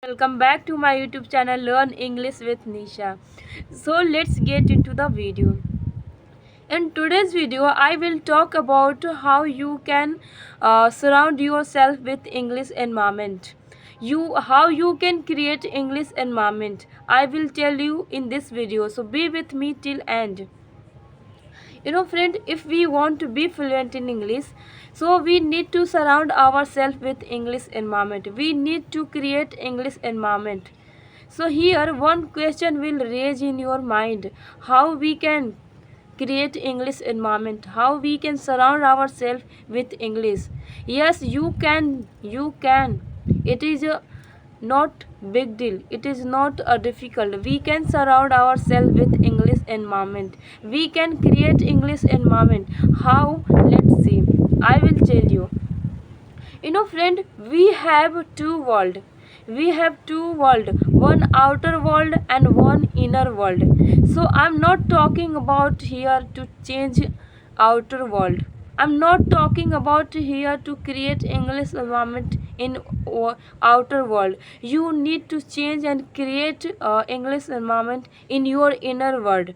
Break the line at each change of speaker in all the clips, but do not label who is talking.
Welcome back to my YouTube channel Learn English with Nisha. So let's get into the video. In today's video, I will talk about how you can surround yourself with English environment. How you can create English environment. I will tell you in this video. So be with me till end. Friend, if we want to be fluent in English, so we need to surround ourselves with English environment. We need to create English environment. So here one question will raise in your mind: how we can create English environment, how we can surround ourselves with English. Yes, you can. It is a not big deal, it is not difficult. We can surround ourselves with English environment, we can create English environment. How? Let's see. I will tell you. Friend, we have two world, one outer world and one inner world. So I'm not talking about here to change outer world. I'm not talking about here to create English environment in outer world. You need to change and create English environment in your inner world.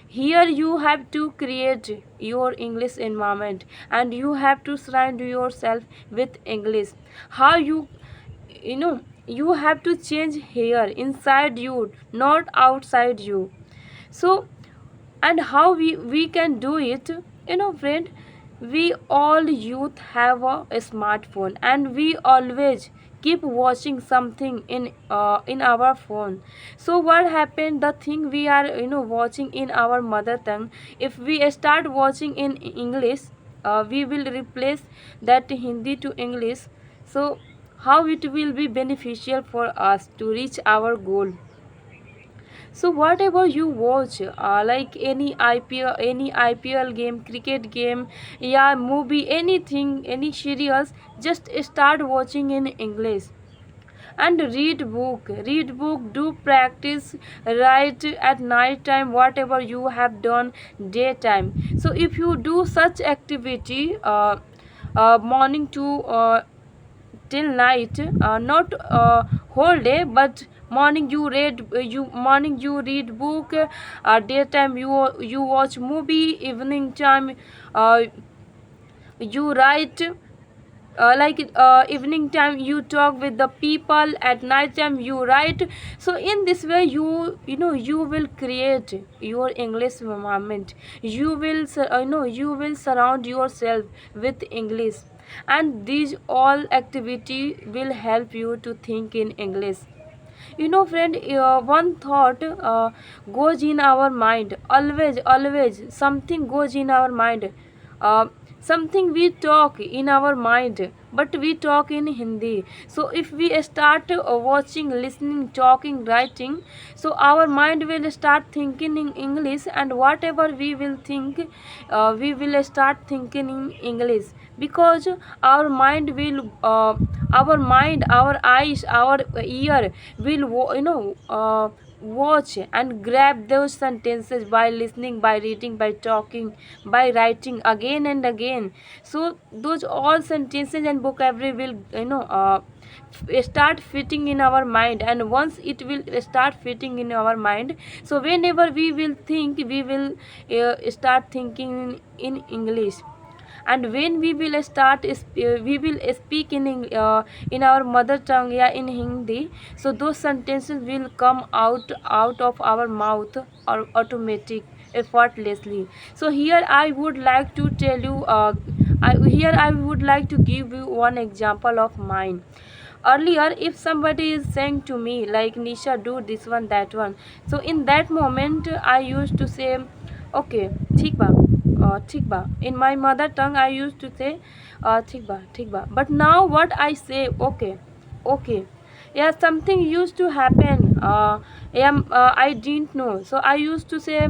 Here you have to create your English environment, and you have to surround yourself with English. How you know you have to change here inside you, not outside you. So, and how we can do it, friend. We all youth have a smartphone, and we always keep watching something in our phone. So what happened, the thing we are watching in our mother tongue, if we start watching in English, we will replace that Hindi to English. So how it will be beneficial for us to reach our goal. So whatever you watch, like any IPL game, cricket game, yeah, movie, anything, any serials, just start watching in English. And read book, do practice, write at night time whatever you have done daytime. So if you do such activity, morning to till night, not whole day, but morning you read book, daytime you watch movie, evening time uh, you write, evening time you talk with the people, at night time you write. So in this way you will create your English environment. You will surround yourself with English, and these all activity will help you to think in English. Friend, one thought goes in our mind, always something goes in our mind. uh, Something we talk in our mind, but we talk in Hindi. So if we start watching, listening, talking, writing, so our mind will start thinking in English, and whatever we will think, we will start thinking in English. Because our mind will our eyes, our ear will watch and grab those sentences by listening, by reading, by talking, by writing again and again. So those all sentences and vocabulary will start fitting in our mind, and once it will start fitting in our mind, so whenever we will think, we will start thinking in English. And when we will we will speak in our mother tongue, yeah, in Hindi, so those sentences will come out of our mouth or automatic, effortlessly. So here I would like to tell you, I would like to give you one example of mine. Earlier, if somebody is saying to me like, Nisha, do this one, that one, so in that moment I used to say, okay, ठीक बा, ठीक बा. In my mother tongue I used to say, ठीक बा, ठीक बा. But now what I say, okay, okay, yeah, something used to happen, yeah, I didn't know, so I used to say,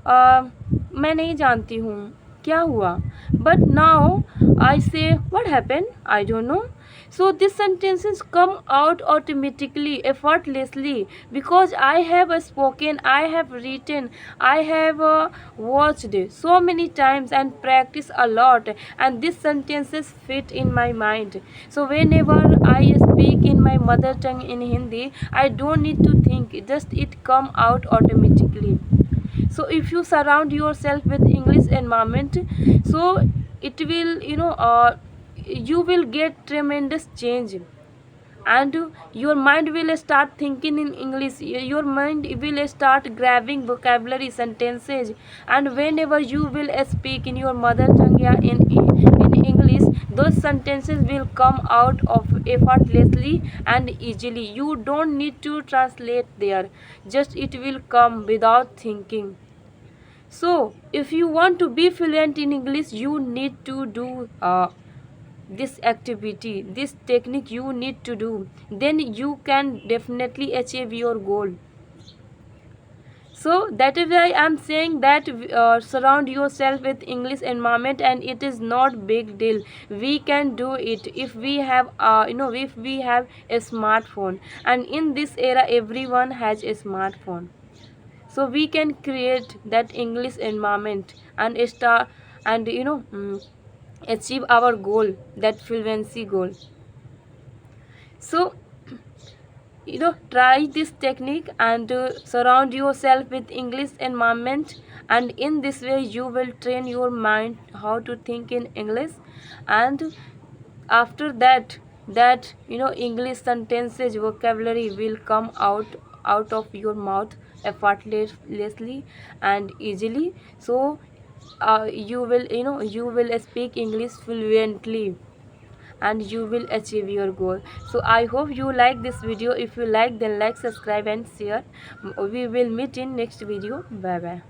मैं नहीं जानती हूँ क्या हुआ. But now I say, what happened, I don't know. So these sentences come out automatically, effortlessly, because I have spoken, I have written, I have watched so many times and practiced a lot, and these sentences fit in my mind. So whenever I speak in my mother tongue in Hindi, I don't need to think, just it come out automatically. So if you surround yourself with English environment, so it will, you will get tremendous change, and your mind will start thinking in English. Your mind will start grabbing vocabulary, sentences, and whenever you will speak in your mother tongue, yeah, in English, those sentences will come out of effortlessly and easily. You don't need to translate there, just it will come without thinking. So, if you want to be fluent in English, you need to do this activity, this technique you need to do. Then you can definitely achieve your goal. So that is why I'm saying that surround yourself with English environment, and it is not big deal. We can do it if we have, if we have a smartphone, and in this era, everyone has a smartphone. So we can create that English environment and start, and achieve our goal, that fluency goal. So try this technique, and surround yourself with English environment, and in this way you will train your mind how to think in English. And after that, English sentences, vocabulary will come out of your mouth effortlessly and easily. So you will, you will speak English fluently, and you will achieve your goal. So I hope you like this video. If you like, then like, subscribe and share. We will meet in next video. Bye bye.